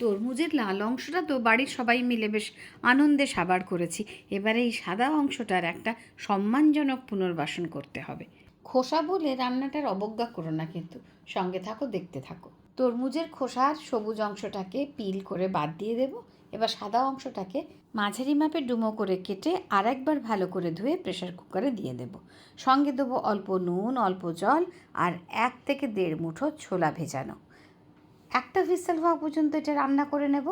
তরমুজের লাল অংশটা তো বাড়ির সবাই মিলে বেশ আনন্দে সাবার করেছি। এবারে এই সাদা অংশটার একটা সম্মানজনক পুনর্বাসন করতে হবে। খোসা বলে রান্নাটার অবজ্ঞা করো না কিন্তু, সঙ্গে থাকো, দেখতে থাকো। তরমুজের খোসার সবুজ অংশটাকে পিল করে বাদ দিয়ে দেব। এবার সাদা অংশটাকে মাঝারি মাপে ডুমো করে কেটে আর একবার ভালো করে ধুয়ে প্রেশার কুকারে দিয়ে দেব। সঙ্গে দেবো অল্প নুন, অল্প জল আর 1 থেকে 1.5 মুঠো ছোলা ভেজানো। একটা হুইসেল হওয়া পর্যন্ত এটা রান্না করে নেব।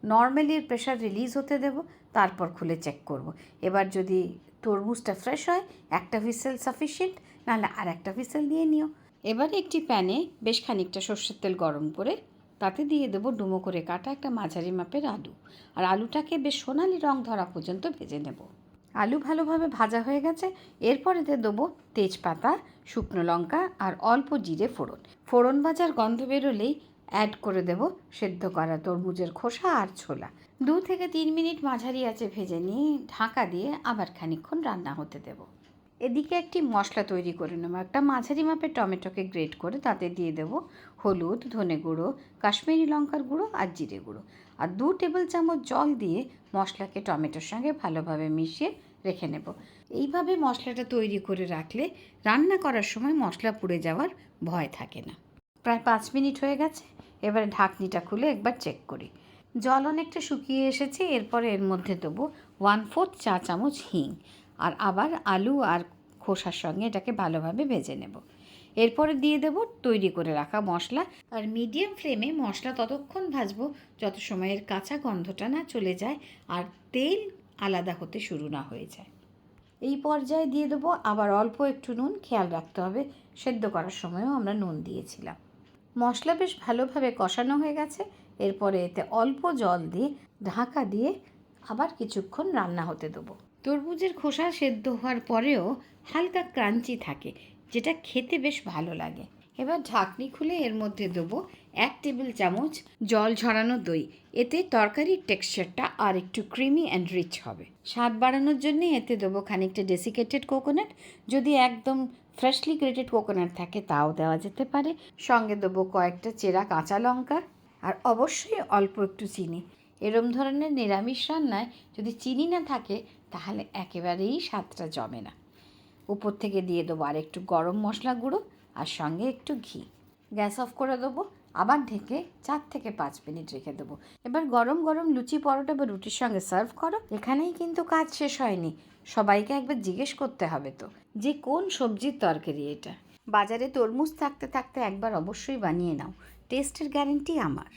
নর্মালি প্রেশার রিলিজ হতে দেব, তারপর খুলে চেক করব। এবার যদি তরমুজটা ফ্রেশ হয়, একটা হুইসেল সাফিশিয়েন্ট, নাহলে আর একটা হুইসেল দিয়ে নিও। এবারে একটি প্যানে বেশ খানিকটা সর্ষের তেল গরম করে তাতে দিয়ে দেবো ডুমো করে কাটা একটা মাঝারি মাপের আলু। আর আলুটাকে বেশ সোনালি রং ধরা পর্যন্ত ভেজে নেব। আলু ভালোভাবে ভাজা হয়ে গেছে। এরপরেতে দেবো তেজপাতা, শুকনো লঙ্কা আর অল্প জিরে ফোড়ন। ফোড়ন ভাজার গন্ধ বেরোলেই অ্যাড করে দেব সেদ্ধ করা তরমুজের খোসা আর ছোলা। 2 থেকে 3 মিনিট মাঝারি আঁচে ভেজে নিয়ে ঢাকা দিয়ে আবার খানিকক্ষণ রান্না হতে দেব। এদিকে একটি মশলা তৈরি করে নেব। একটা মাঝারি মাপের টমেটোকে গ্রেট করে তাতে দিয়ে দেব হলুদ, ধনে গুঁড়ো, কাশ্মীরি লঙ্কার গুঁড়ো আর জিরে গুঁড়ো। আর 2 টেবিল চামচ জল দিয়ে মশলাকে টমেটোর সঙ্গে ভালোভাবে মিশিয়ে রেখে নেব। এইভাবে মশলাটা তৈরি করে রাখলে রান্না করার সময় মশলা পুড়ে যাওয়ার ভয় থাকে না। প্রায় 5 মিনিট হয়ে গেছে। এবারে ঢাকনিটা খুলে একবার চেক করি। জল অনেকটা শুকিয়ে এসেছে। এরপরে এর মধ্যে দেবো 1/4 চা চামচ হিং। আর আবার আলু আর খোসার সঙ্গে এটাকে ভালোভাবে ভেজে নেব। এরপরে দিয়ে দেব তৈরি করে রাখা মশলা। আর মিডিয়াম ফ্লেমে মশলা ততক্ষণ ভাজবো যত সময়ের কাঁচা গন্ধটা না চলে যায় আর তেল আলাদা হতে শুরু না হয়ে যায়। এই পর্যায়ে দিয়ে দেবো আবার অল্প একটু নুন। খেয়াল রাখতে হবে সেদ্ধ করার সময়ও আমরা নুন দিয়েছিলাম। মশলা বেশ ভালোভাবে কষানো হয়ে গেছে। এরপরে এতে অল্প জল দিয়ে ঢাকা দিয়ে আবার কিছুক্ষণ রান্না হতে দেবো। তরমুজের খোসা সেদ্ধ হওয়ার পরেও হালকা ক্রাঞ্চি থাকে, যেটা খেতে বেশ ভালো লাগে। এবার ঢাকনি খুলে এর মধ্যে দেবো 1 টেবিল চামচ জল ঝরানো দই। এতে তরকারির টেক্সচারটা আর একটু ক্রিমি অ্যান্ড রিচ হবে। স্বাদ বাড়ানোর জন্য এতে দেবো খানিকটা ডেসিকেটেড কোকোনাট। যদি একদম ফ্রেশলি গ্রেটেড কোকোনাট থাকে তাও দেওয়া যেতে পারে। সঙ্গে দেবো কয়েকটা চেরা কাঁচা লঙ্কা আর অবশ্যই অল্প একটু চিনি। এরম ধরনের নিরামিষ রান্নায় যদি চিনি না থাকে তাহলে একেবারেই স্বাদটা জমে না। উপর থেকে দিয়ে দেবো আর একটু গরম মশলা গুঁড়ো আর সঙ্গে একটু ঘি। গ্যাস অফ করে দেবো। আবার ঢেকে 4 থেকে 5 মিনিট রেখে দেবো। এবার গরম গরম লুচি, পরোটা বা রুটির সঙ্গে সার্ভ করো। এখানেই কিন্তু কাজ শেষ হয়নি। সবাইকে একবার জিজ্ঞেস করতে হবে তো যে কোন সবজির তরকারি এটা। বাজারে তরমুজ থাকতে থাকতে একবার অবশ্যই বানিয়ে নাও। টেস্টের গ্যারেন্টি আমার।